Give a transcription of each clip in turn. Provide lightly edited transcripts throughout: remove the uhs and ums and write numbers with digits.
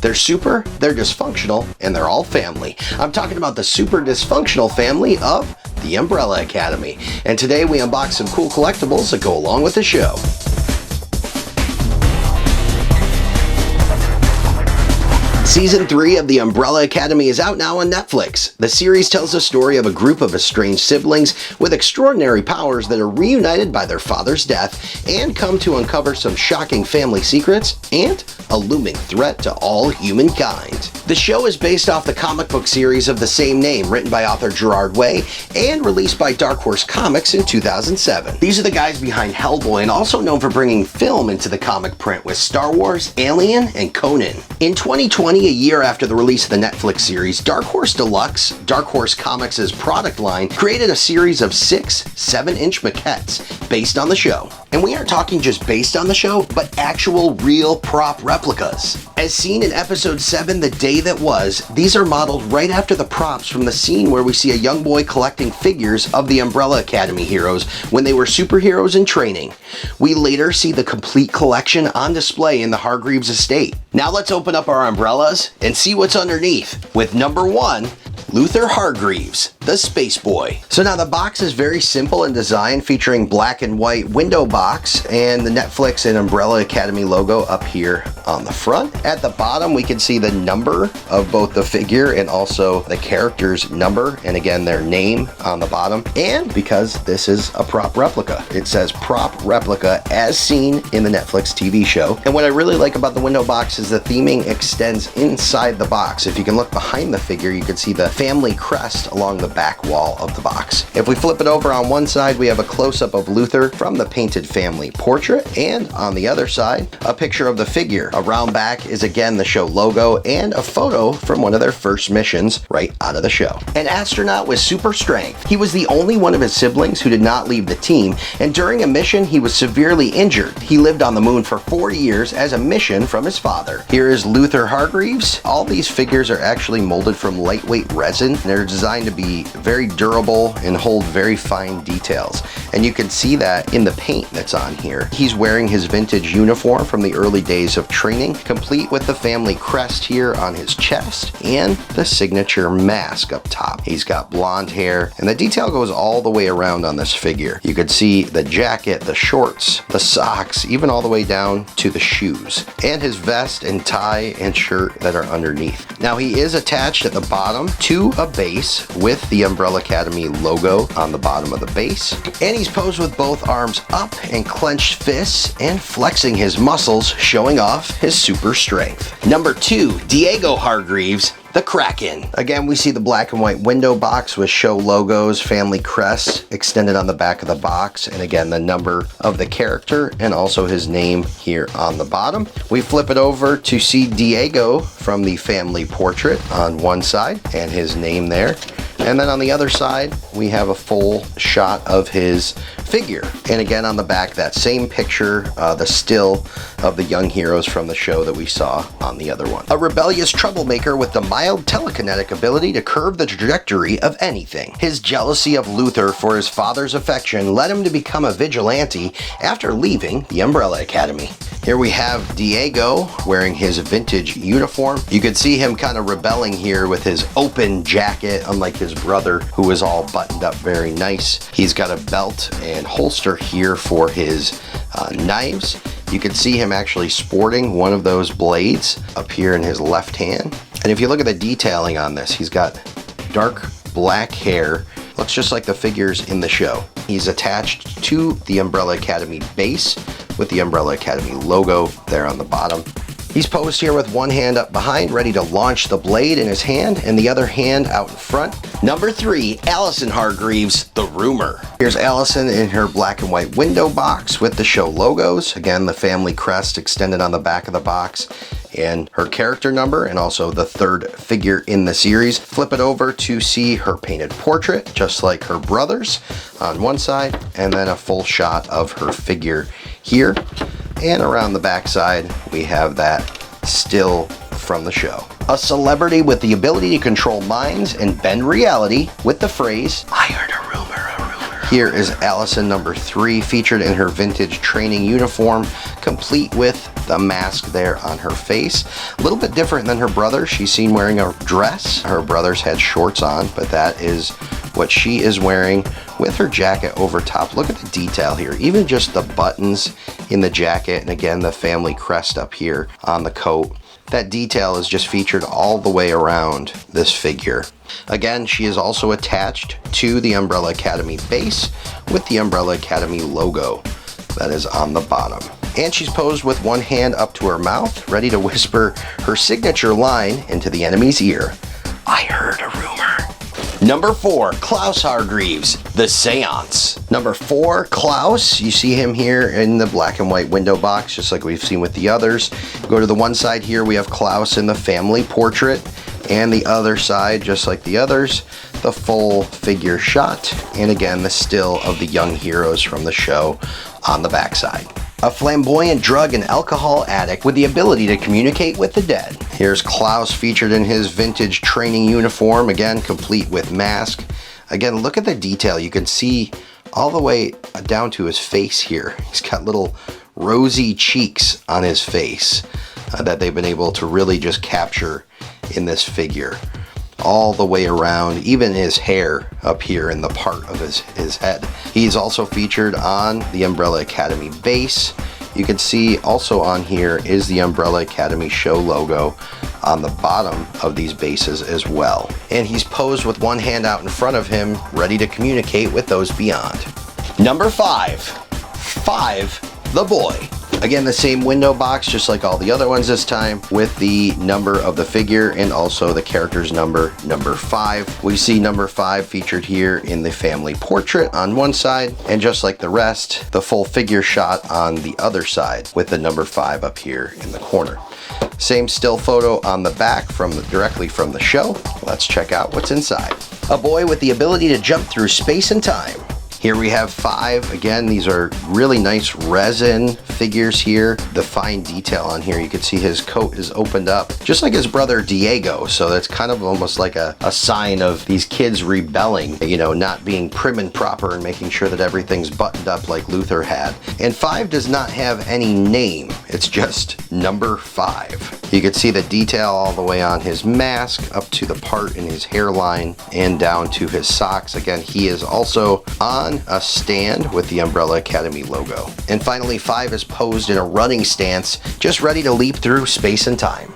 They're super, they're dysfunctional, and they're all family. I'm talking about the super dysfunctional family of the Umbrella Academy. And today we unbox some cool collectibles that go along with the show. Season 3 of the Umbrella Academy is out now on Netflix. The series tells the story of a group of estranged siblings with extraordinary powers that are reunited by their father's death and come to uncover some shocking family secrets and a looming threat to all humankind. The show is based off the comic book series of the same name, written by author Gerard Way and released by Dark Horse Comics in 2007. These are the guys behind Hellboy and also known for bringing film into the comic print with Star Wars, Alien, and Conan. In 2020, a year after the release of the Netflix series, Dark Horse Deluxe, Dark Horse Comics' product line, created a series of 6 7-inch maquettes based on the show. And we aren't talking just based on the show, but actual real prop replicas. As seen in episode 7, The Day That Was, these are modeled right after the props from the scene where we see a young boy collecting figures of the Umbrella Academy heroes when they were superheroes in training. We later see the complete collection on display in the Hargreaves estate. Now let's open up our umbrellas and see what's underneath with number 1, Luther Hargreaves, the Space Boy. So now the box is very simple in design, featuring black and white window box and the Netflix and Umbrella Academy logo up here on the front. At the bottom, we can see the number of both the figure and also the character's number, and again, their name on the bottom. And because this is a prop replica, it says prop replica as seen in the Netflix TV show. And what I really like about the window box is the theming extends inside the box. If you can look behind the figure, you can see the family crest along the back wall of the box. If we flip it over on one side, we have a close-up of Luther from the painted family portrait, and on the other side, a picture of the figure. Around back is again the show logo and a photo from one of their first missions right out of the show. An astronaut with super strength. He was the only one of his siblings who did not leave the team, and during a mission he was severely injured. He lived on the moon for 4 years as a mission from his father. Here is Luther Hargreaves. All these figures are actually molded from lightweight resin. They're designed to be very durable and hold very fine details. And you can see that in the paint that's on here. He's wearing his vintage uniform from the early days of training, complete with the family crest here on his chest and the signature mask up top. He's got blonde hair, and the detail goes all the way around on this figure. You could see the jacket, the shorts, the socks, even all the way down to the shoes, and his vest and tie and shirt that are underneath. Now he is attached at the bottom to a base with the Umbrella Academy logo on the bottom of the base, and he's posed with both arms up and clenched fists and flexing his muscles, showing off his super strength. Number 2, Diego Hargreaves, the Kraken. Again, we see the black and white window box with show logos, family crest extended on the back of the box, and again the number of the character and also his name here on the bottom. We flip it over to see Diego from the family portrait on one side and his name there. And then on the other side, we have a full shot of his figure. And again, on the back, that same picture, the still of the young heroes from the show that we saw on the other one. A rebellious troublemaker with the mild telekinetic ability to curve the trajectory of anything. His jealousy of Luther for his father's affection led him to become a vigilante after leaving the Umbrella Academy. Here we have Diego wearing his vintage uniform. You could see him kind of rebelling here with his open jacket, unlike his brother, who is all buttoned up very nice. He's got a belt and holster here for his knives. You can see him actually sporting one of those blades up here in his left hand. And if you look at the detailing on this, he's got dark black hair. Looks just like the figures in the show. He's attached to the Umbrella Academy base with the Umbrella Academy logo there on the bottom. He's posed here with one hand up behind, ready to launch the blade in his hand, and the other hand out in front. Number 3, Alison Hargreaves, the Rumor. Here's Alison in her black and white window box with the show logos. Again, the family crest extended on the back of the box, and her character number, and also the third figure in the series. Flip it over to see her painted portrait, just like her brother's, on one side, and then a full shot of her figure here. And around the back side, we have that still from the show. A celebrity with the ability to control minds and bend reality with the phrase, "I heard a rumor, a rumor." Here is Alison number 3, featured in her vintage training uniform, complete complete with the mask there on her face. A little bit different than her brother. She's seen wearing a dress. Her brother's had shorts on, but that is what she is wearing with her jacket over top. Look at the detail here. Even just the buttons in the jacket, and again, the family crest up here on the coat. That detail is just featured all the way around this figure. Again, she is also attached to the Umbrella Academy base with the Umbrella Academy logo that is on the bottom. And she's posed with one hand up to her mouth, ready to whisper her signature line into the enemy's ear. I heard a rumor. Number 4, Klaus Hargreaves, The Seance. Number 4, Klaus. You see him here in the black and white window box, just like we've seen with the others. Go to the one side here, we have Klaus in the family portrait, and the other side, just like the others, the full figure shot, and again, the still of the young heroes from the show on the backside. A flamboyant drug and alcohol addict with the ability to communicate with the dead. Here's Klaus featured in his vintage training uniform, again complete with mask. Again, look at the detail. You can see all the way down to his face here. He's got little rosy cheeks on his face that they've been able to really just capture in this figure. All the way around, even his hair up here in the part of his head. He's also featured on the Umbrella Academy base. You can see also on here is the Umbrella Academy show logo on the bottom of these bases as well. And he's posed with one hand out in front of him, ready to communicate with those beyond. Number 5, the boy. Again, the same window box, just like all the other ones this time, with the number of the figure and also the character's number 5. We see number 5 featured here in the family portrait on one side, and just like the rest, the full figure shot on the other side with the number 5 up here in the corner. Same still photo on the back directly from the show. Let's check out what's inside. A boy with the ability to jump through space and time. Here we have 5. Again, these are really nice resin figures here. The fine detail on here, you can see his coat is opened up, just like his brother Diego. So that's kind of almost like a sign of these kids rebelling, you know, not being prim and proper and making sure that everything's buttoned up like Luther had. And 5 does not have any name. It's just number 5. You can see the detail all the way on his mask, up to the part in his hairline, and down to his socks. Again, he is also on a stand with the Umbrella Academy logo. And finally, 5 is posed in a running stance, just ready to leap through space and time.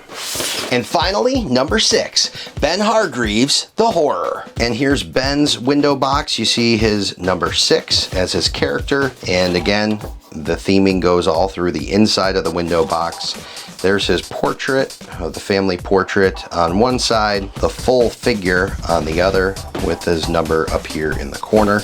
And finally, number 6, Ben Hargreaves, the Horror. And here's Ben's window box. You see his number 6 as his character. And again, the theming goes all through the inside of the window box. There's his portrait, the family portrait on one side, the full figure on the other with his number up here in the corner,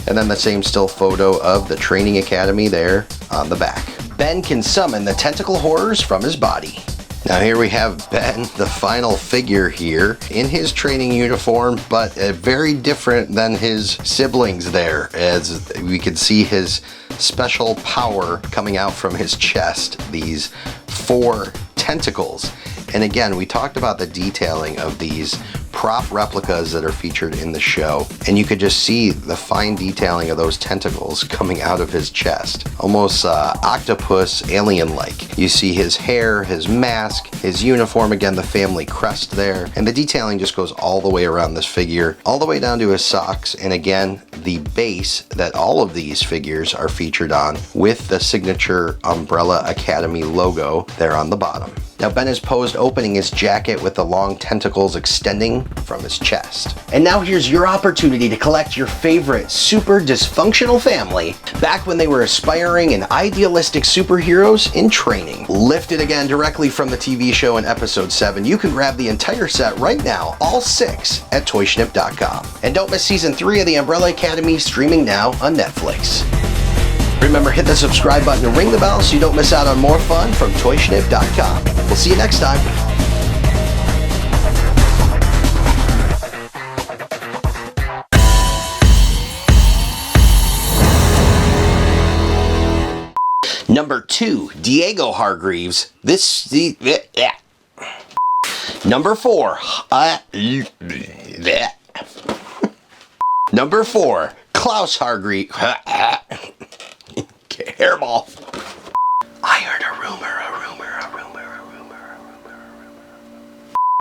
and then the same still photo of the training academy there on the back. Ben can summon the tentacle horrors from his body. Now here we have Ben, the final figure here, in his training uniform, but very different than his siblings there, as we can see his special power coming out from his chest, these 4 tentacles. And again, we talked about the detailing of these prop replicas that are featured in the show, and you could just see the fine detailing of those tentacles coming out of his chest, almost octopus alien-like. You see his hair, his mask, his uniform, again the family crest there, and the detailing just goes all the way around this figure, all the way down to his socks, and again the base that all of these figures are featured on with the signature Umbrella Academy logo there on the bottom. Now Ben is posed opening his jacket with the long tentacles extending from his chest. And now here's your opportunity to collect your favorite super dysfunctional family back when they were aspiring and idealistic superheroes in training. Lifted again directly from the TV show in episode 7, you can grab the entire set right now, all 6, at Toyshnip.com. And don't miss season 3 of the Umbrella Academy, streaming now on Netflix. Remember, hit the subscribe button and ring the bell so you don't miss out on more fun from Toyshnip.com. We'll see you next time. Number 2, Diego Hargreaves. Number 4, Number 4, Klaus Hargreaves. Hairball. I heard a rumor,